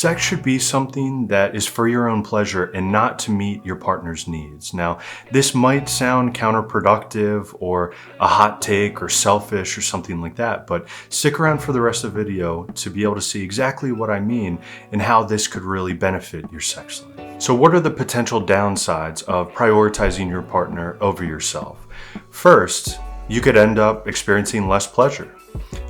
Sex should be something that is for your own pleasure and not to meet your partner's needs. Now, this might sound counterproductive or a hot take or selfish or something like that, but stick around for the rest of the video to be able to see exactly what I mean and how this could really benefit your sex life. So what are the potential downsides of prioritizing your partner over yourself? First, you could end up experiencing less pleasure.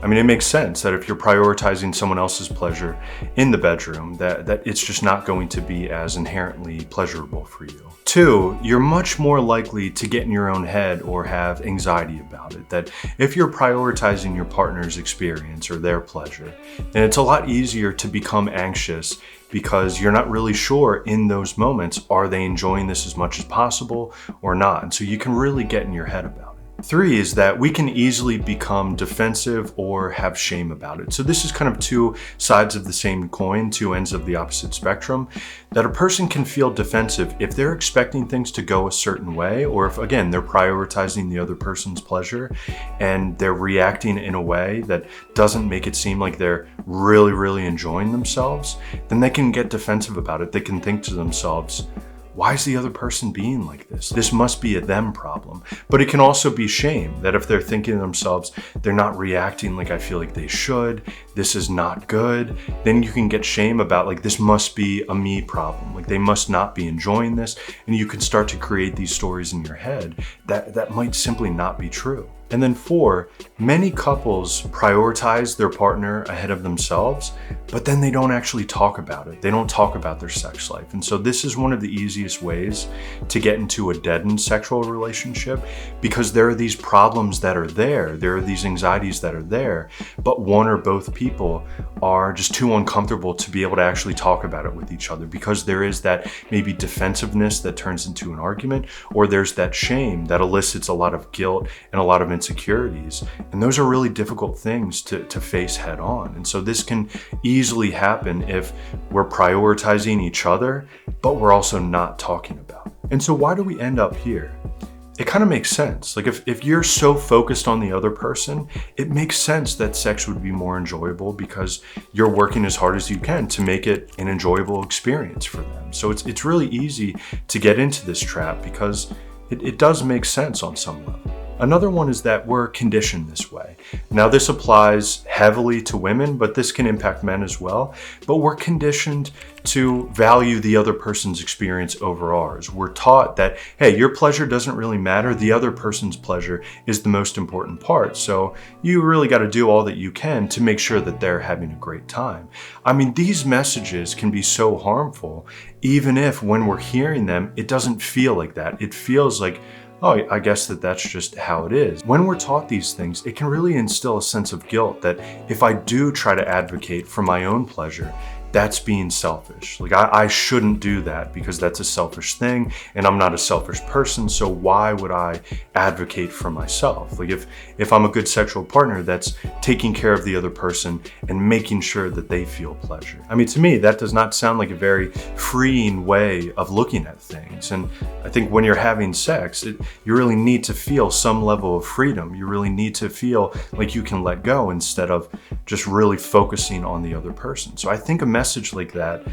I mean, it makes sense that if you're prioritizing someone else's pleasure in the bedroom, that it's just not going to be as inherently pleasurable for you. Two, you're much more likely to get in your own head or have anxiety about it. That if you're prioritizing your partner's experience or their pleasure, then it's a lot easier to become anxious because you're not really sure in those moments, are they enjoying this as much as possible or not? And so you can really get in your head about it. Three is that we can easily become defensive or have shame about it. So this is kind of two sides of the same coin, two ends of the opposite spectrum, that a person can feel defensive if they're expecting things to go a certain way, or if, again, they're prioritizing the other person's pleasure and they're reacting in a way that doesn't make it seem like they're really enjoying themselves, then they can get defensive about it. They can think to themselves, why is the other person being like this? This must be a them problem. But it can also be shame, that if they're thinking to themselves, they're not reacting like I feel like they should, this is not good, then you can get shame about like, this must be a me problem. Like they must not be enjoying this. And you can start to create these stories in your head that might simply not be true. And then four, many couples prioritize their partner ahead of themselves, but then they don't actually talk about it. They don't talk about their sex life. And so this is one of the easiest ways to get into a deadened sexual relationship, because there are these problems that are there. There are these anxieties that are there, but one or both people are just too uncomfortable to be able to actually talk about it with each other, because there is that maybe defensiveness that turns into an argument, or there's that shame that elicits a lot of guilt and a lot of insecurities. And those are really difficult things to face head on. And so this can easily happen if we're prioritizing each other, but we're also not talking about it. And so why do we end up here? It kind of makes sense. Like if you're so focused on the other person, it makes sense that sex would be more enjoyable because you're working as hard as you can to make it an enjoyable experience for them. So it's really easy to get into this trap because it does make sense on some level. Another one is that we're conditioned this way. Now, this applies heavily to women, but this can impact men as well. But we're conditioned to value the other person's experience over ours. We're taught that, hey, your pleasure doesn't really matter. The other person's pleasure is the most important part. So you really got to do all that you can to make sure that they're having a great time. I mean, these messages can be so harmful, even if when we're hearing them, it doesn't feel like that. It feels like, oh, I guess that's just how it is. When we're taught these things, it can really instill a sense of guilt that if I do try to advocate for my own pleasure, that's being selfish. Like I shouldn't do that because that's a selfish thing and I'm not a selfish person. So why would I advocate for myself? Like if I'm a good sexual partner, that's taking care of the other person and making sure that they feel pleasure. I mean, to me, that does not sound like a very freeing way of looking at things. And I think when you're having sex, you really need to feel some level of freedom. You really need to feel like you can let go instead of just really focusing on the other person. So I think a message like that,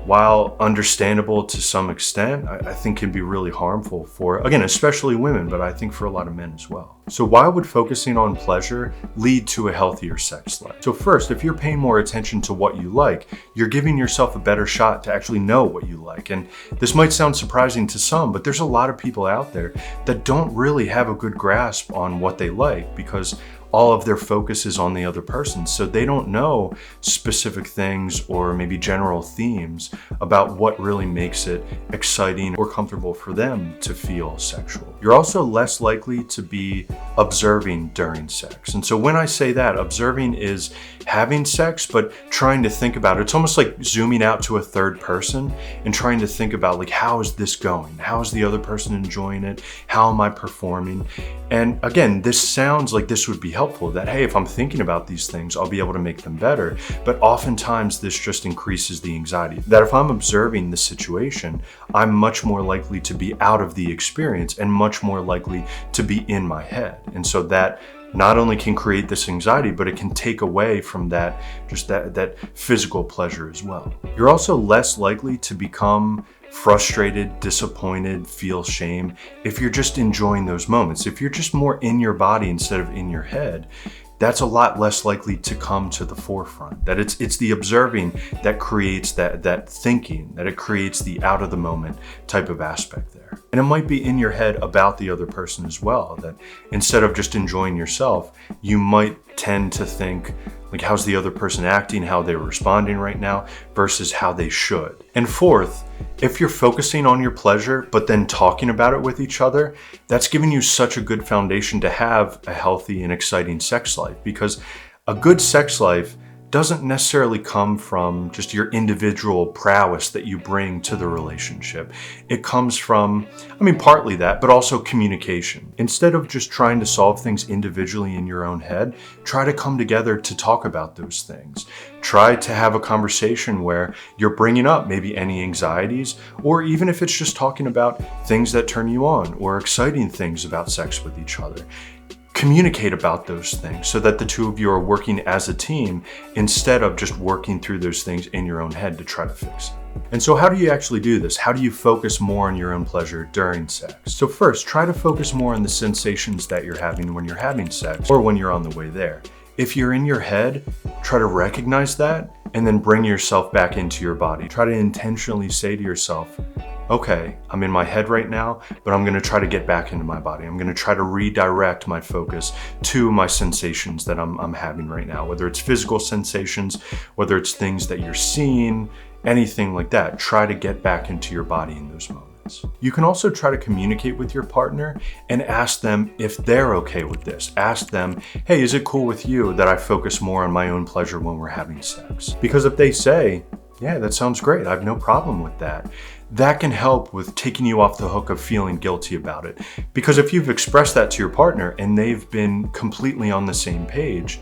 while understandable to some extent, I think can be really harmful for, again, especially women, but I think for a lot of men as well. So why would focusing on pleasure lead to a healthier sex life? So first, if you're paying more attention to what you like, you're giving yourself a better shot to actually know what you like. And this might sound surprising to some, but there's a lot of people out there that don't really have a good grasp on what they like because all of their focus is on the other person. So they don't know specific things or maybe general themes about what really makes it exciting or comfortable for them to feel sexual. You're also less likely to be observing during sex. And so when I say that, observing is having sex, but trying to think about it. It's almost like zooming out to a third person and trying to think about like, how is this going? How is the other person enjoying it? How am I performing? And again, this sounds like this would be helpful, that, hey, if I'm thinking about these things, I'll be able to make them better. But oftentimes this just increases the anxiety. That if I'm observing the situation, I'm much more likely to be out of the experience and much more likely to be in my head. And so that not only can create this anxiety, but it can take away from that, just that physical pleasure as well. You're also less likely to become frustrated, disappointed, feel shame if you're just enjoying those moments. If you're just more in your body instead of in your head, that's a lot less likely to come to the forefront. That it's the observing that creates that thinking, that it creates the out of the moment type of aspect there. And it might be in your head about the other person as well, that instead of just enjoying yourself, you might tend to think, like, how's the other person acting, how they're responding right now, versus how they should. And fourth, if you're focusing on your pleasure, but then talking about it with each other, that's giving you such a good foundation to have a healthy and exciting sex life. Because a good sex life doesn't necessarily come from just your individual prowess that you bring to the relationship. It comes from, partly that, but also communication. Instead of just trying to solve things individually in your own head, try to come together to talk about those things. Try to have a conversation where you're bringing up maybe any anxieties, or even if it's just talking about things that turn you on or exciting things about sex with each other. Communicate about those things so that the two of you are working as a team instead of just working through those things in your own head to try to fix it. And so how do you actually do this? How do you focus more on your own pleasure during sex? So first, try to focus more on the sensations that you're having when you're having sex or when you're on the way there. If you're in your head, try to recognize that and then bring yourself back into your body. Try to intentionally say to yourself, okay, I'm in my head right now, but I'm gonna try to get back into my body. I'm gonna try to redirect my focus to my sensations that I'm having right now, whether it's physical sensations, whether it's things that you're seeing, anything like that. Try to get back into your body in those moments. You can also try to communicate with your partner and ask them if they're okay with this. Ask them, hey, is it cool with you that I focus more on my own pleasure when we're having sex? Because if they say, yeah, that sounds great, I have no problem with that, that can help with taking you off the hook of feeling guilty about it. Because if you've expressed that to your partner and they've been completely on the same page,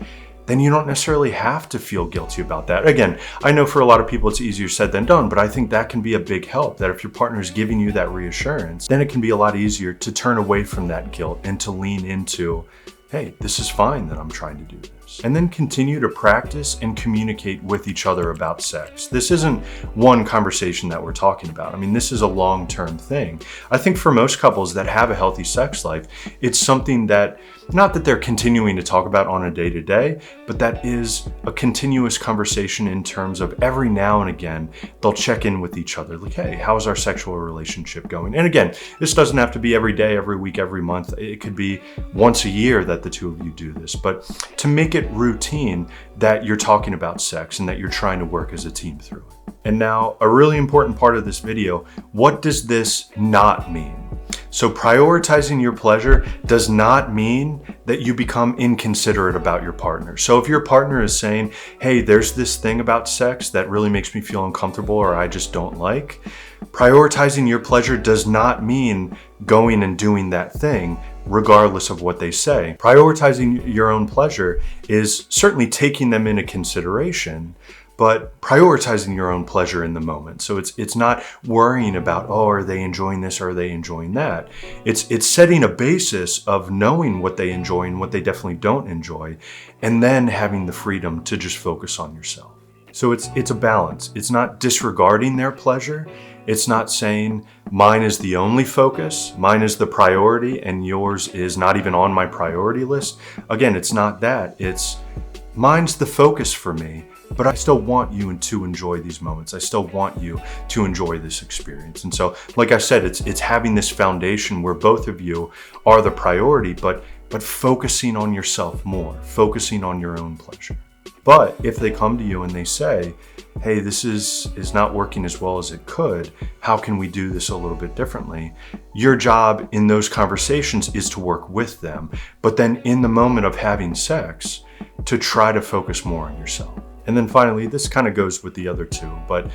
then you don't necessarily have to feel guilty about that. Again, I know for a lot of people it's easier said than done, but I think that can be a big help, that if your partner is giving you that reassurance, then it can be a lot easier to turn away from that guilt and to lean into, hey, this is fine that I'm trying to do this. And then continue to practice and communicate with each other about sex. This isn't one conversation that we're talking about. This is a long-term thing. I think for most couples that have a healthy sex life, it's something that, not that they're continuing to talk about on a day-to-day, but that is a continuous conversation in terms of every now and again, they'll check in with each other. Like, hey, how's our sexual relationship going? And again, this doesn't have to be every day, every week, every month. It could be once a year that the two of you do this. But to make it routine that you're talking about sex and that you're trying to work as a team through it. And now, a really important part of this video, what does this not mean? So prioritizing your pleasure does not mean that you become inconsiderate about your partner. So if your partner is saying, hey, there's this thing about sex that really makes me feel uncomfortable or I just don't like, prioritizing your pleasure does not mean going and doing that thing regardless of what they say. Prioritizing your own pleasure is certainly taking them into consideration, but prioritizing your own pleasure in the moment. So it's not worrying about, oh, are they enjoying this or are they enjoying that? It's setting a basis of knowing what they enjoy and what they definitely don't enjoy, and then having the freedom to just focus on yourself. So it's a balance. It's not disregarding their pleasure. It's not saying mine is the only focus, mine is the priority, and yours is not even on my priority list. Again, it's not that. It's mine's the focus for me, but I still want you to enjoy these moments. I still want you to enjoy this experience. And so, like I said, it's having this foundation where both of you are the priority, but focusing on yourself more, focusing on your own pleasure. But if they come to you and they say, hey, this is not working as well as it could, how can we do this a little bit differently? Your job in those conversations is to work with them, but then in the moment of having sex, to try to focus more on yourself. And then finally, this kind of goes with the other two, but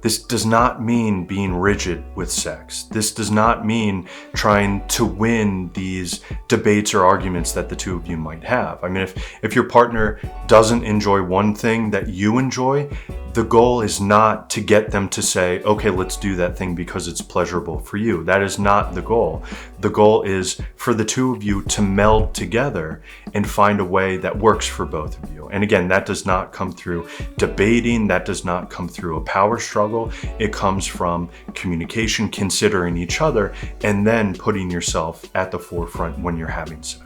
This does not mean being rigid with sex. This does not mean trying to win these debates or arguments that the two of you might have. I mean, if your partner doesn't enjoy one thing that you enjoy, the goal is not to get them to say, okay, let's do that thing because it's pleasurable for you. That is not the goal. The goal is for the two of you to meld together and find a way that works for both of you. And again, that does not come through debating. That does not come through a power struggle. It comes from communication, considering each other, and then putting yourself at the forefront when you're having sex.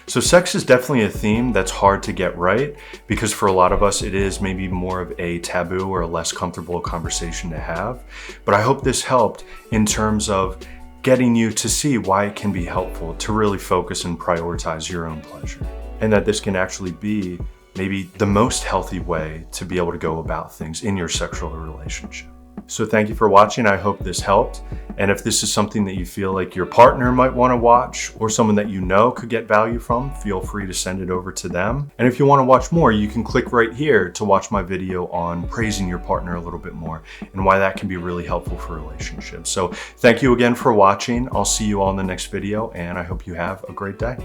So sex is definitely a theme that's hard to get right, because for a lot of us, it is maybe more of a taboo or a less comfortable conversation to have. But I hope this helped in terms of getting you to see why it can be helpful to really focus and prioritize your own pleasure. And that this can actually be maybe the most healthy way to be able to go about things in your sexual relationship. So thank you for watching. I hope this helped. And if this is something that you feel like your partner might want to watch, or someone that you know could get value from, feel free to send it over to them. And if you want to watch more, you can click right here to watch my video on praising your partner a little bit more and why that can be really helpful for relationships. So thank you again for watching. I'll see you all in the next video, and I hope you have a great day.